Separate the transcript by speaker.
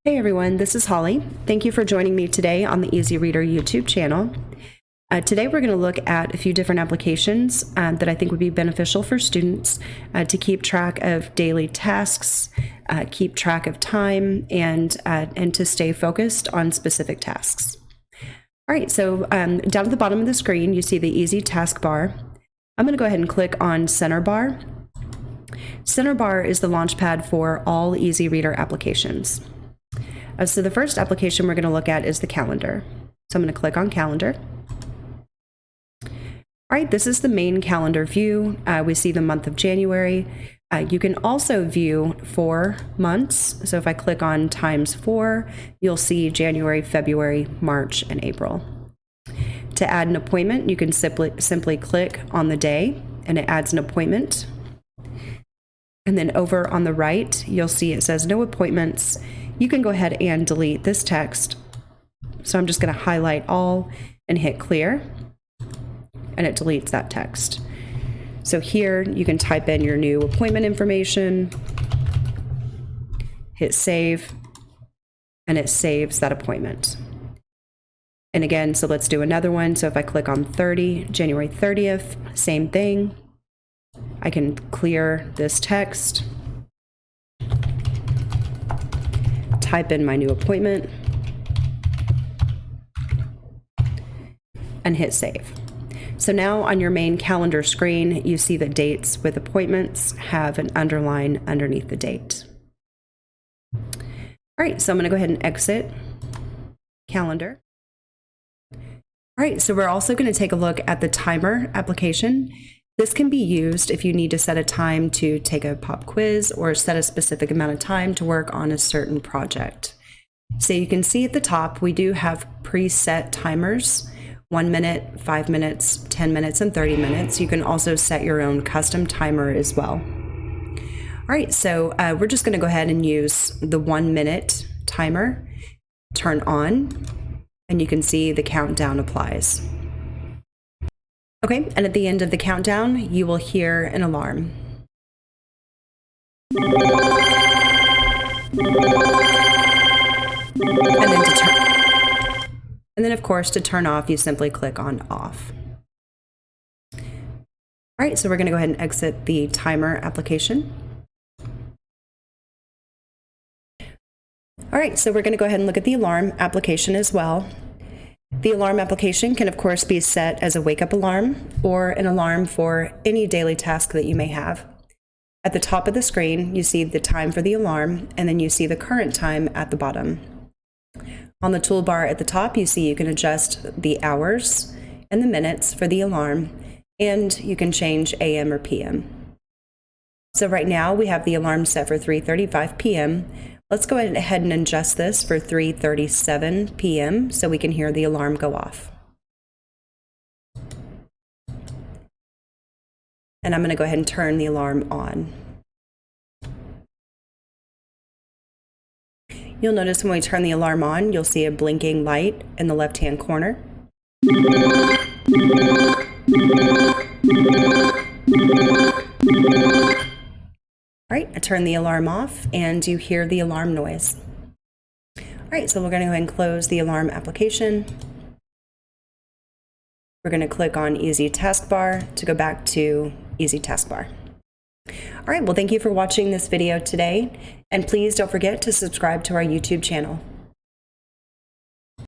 Speaker 1: Hey everyone, this is Holly. Thank you for joining me today on the EZReader YouTube channel. Today we're going to look at a few different applications that I think would be beneficial for students to keep track of daily tasks, keep track of time, and to stay focused on specific tasks. All right, so down at the bottom of the screen, you see the Easy Taskbar. I'm going to go ahead and click on Center Bar. Center Bar is the launchpad for all EZReader applications. So the first application we're going to look at is the calendar. So I'm going to click on Calendar. All right, this is the main calendar view. We see the month of January. You can also view 4 months. So if I click on ×4, you'll see January, February, March, and April. To add an appointment, you can simply click on the day and it adds an appointment. And then over on the right, you'll see it says no appointments. You can go ahead and delete this text. So I'm just going to highlight all and hit clear, and it deletes that text. So here you can type in your new appointment information, hit save, and it saves that appointment. And again, so let's do another one. So if I click on January 30th, same thing. I can clear this text, type in my new appointment, and hit save. So now on your main calendar screen, you see that dates with appointments have an underline underneath the date. All right, so I'm going to go ahead and exit Calendar. All right, so we're also going to take a look at the timer application. This can be used if you need to set a time to take a pop quiz or set a specific amount of time to work on a certain project. So you can see at the top, we do have preset timers, 1 minute, 5 minutes, 10 minutes, and 30 minutes. You can also set your own custom timer as well. All right, so we're just going to go ahead and use the 1 minute timer, turn on, and you can see the countdown applies. Okay, and at the end of the countdown, you will hear an alarm. And then of course, to turn off, you simply click on off. All right, so we're going to go ahead and exit the timer application. All right, so we're going to go ahead and look at the alarm application as well. The alarm application can, of course, be set as a wake-up alarm or an alarm for any daily task that you may have. At the top of the screen, you see the time for the alarm, and then you see the current time at the bottom. On the toolbar at the top, you see you can adjust the hours and the minutes for the alarm, and you can change AM or PM. So right now, we have the alarm set for 3:35 p.m. Let's go ahead and adjust this for 3:37 p.m. so we can hear the alarm go off. And I'm going to go ahead and turn the alarm on. You'll notice when we turn the alarm on, you'll see a blinking light in the left-hand corner. All right, I turn the alarm off and you hear the alarm noise. All right, so we're going to go ahead and close the alarm application. We're going to click on Easy Taskbar to go back to Easy Taskbar. All right, well, thank you for watching this video today, and please don't forget to subscribe to our YouTube channel.